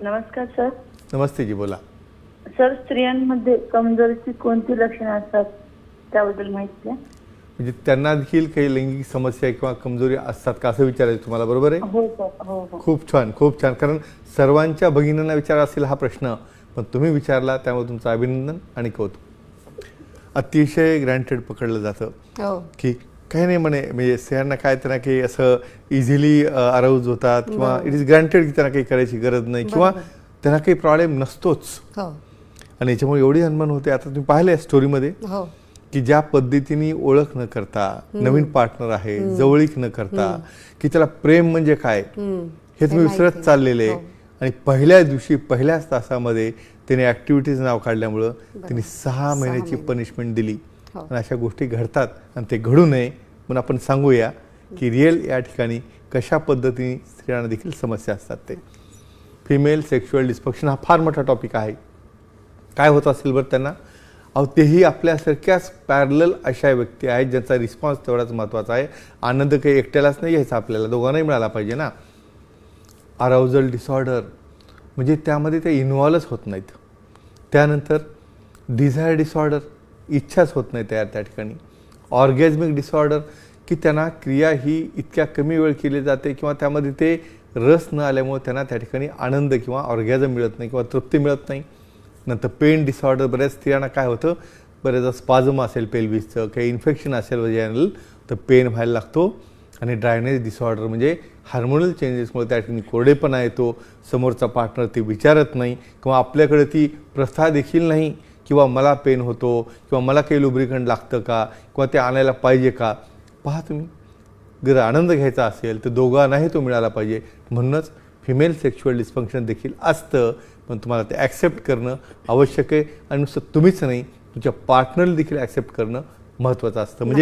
नमस्कार सर. नमस्ते जी, बोला. सर, स्त्रियांमध्ये कमजोरीची कोणती लक्षणे असतात त्याबद्दल माहिती द्या. म्हणजे त्यांना देखील काही लैंगिक समस्या किंवा कमजोरी असतात का असं विचारायचं तुम्हाला, बरोबर आहे? हो सर. हो हो. खूप छान, खूप छान. कारण सर्वांच्या भगिनींना विचार असेल हा प्रश्न, पण तुम्ही विचारला त्यामुळे तुमचं अभिनंदन आणि कौतुक. अतिशय ग्रँटेड पकडलं जातं की काही नाही म्हणे, म्हणजे स्त्रियांना काय त्यांना काही असं इझिली अराऊज होतात किंवा इट इज ग्रँटेड की त्यांना काही करायची गरज नाही किंवा त्यांना काही प्रॉब्लेम नसतोच. आणि याच्यामुळे एवढी अनमन होते. आता तुम्ही पाहिलं स्टोरीमध्ये की ज्या पद्धतीने ओळख न करता नवीन पार्टनर आहे, जवळीक न करता की त्याला प्रेम म्हणजे काय हे तुम्ही विसरत चाललेले. आणि पहिल्या दिवशी पहिल्याच तासामध्ये त्याने ॲक्टिव्हिटीज नाव काढल्यामुळं त्यांनी 6 महिन्याची पनिशमेंट दिली. आणि अशा गोष्टी घडतात आणि ते घडू नये म्हणून आपण सांगूया की रिअल या ठिकाणी कशा पद्धतीने स्त्रियांना देखील समस्या असतात. ते फिमेल सेक्शुअल डिस्फंक्शन हा फार मोठा टॉपिक आहे. काय होत असेल बरं त्यांना? अहो, तेही आपल्यासारख्याच पॅरलल अशा व्यक्ती आहेत ज्यांचा रिस्पॉन्स तेवढाच महत्त्वाचा आहे. आनंद काही एकट्यालाच नाही घ्यायचा, आपल्याला दोघांनाही मिळाला पाहिजे ना. अराउजल डिसऑर्डर म्हणजे त्यामध्ये ते इन्व्हॉल्वच होत नाहीत. त्यानंतर डिझायर डिसऑर्डर, इच्छाच होत नाही तयार त्या ठिकाणी. ऑर्गॅझमिक डिसऑर्डर की त्यांना क्रिया ही इतक्या कमी वेळ केली जाते किंवा त्यामध्ये ते रस न आल्यामुळे त्यांना त्या ठिकाणी आनंद किंवा ऑर्गॅझम मिळत नाही किंवा तृप्ती मिळत नाही. नंतर पेन डिसऑर्डर, बऱ्याच स्त्रियांना काय होतं, बऱ्याचदा स्पाझम असेल पेल्विसचं, काही इन्फेक्शन असेल वजायनल तर पेन व्हायला लागतो. आणि ड्रायनेस डिसऑर्डर म्हणजे हार्मोनल चेंजेसमुळे त्या ठिकाणी कोरडेपणा येतो. समोरचा पार्टनर ते विचारत नाही किंवा आपल्याकडे ती प्रथा देखील नाही किंवा मला पेन होतो किंवा मला काही लुब्रिकंट लागतं का किंवा ते आणायला पाहिजे का. पहा तुम्ही, जर आनंद घ्यायचा असेल तर दोघांनाही तो मिळाला पाहिजे. म्हणूनच फिमेल सेक्शुअल डिस्फंक्शन देखील असतं, पण तुम्हाला ते ॲक्सेप्ट करणं आवश्यक आहे. आणि नुसतं तुम्हीच नाही, तुमच्या पार्टनरला देखील ॲक्सेप्ट करणं महत्त्वाचं असतं. म्हणजे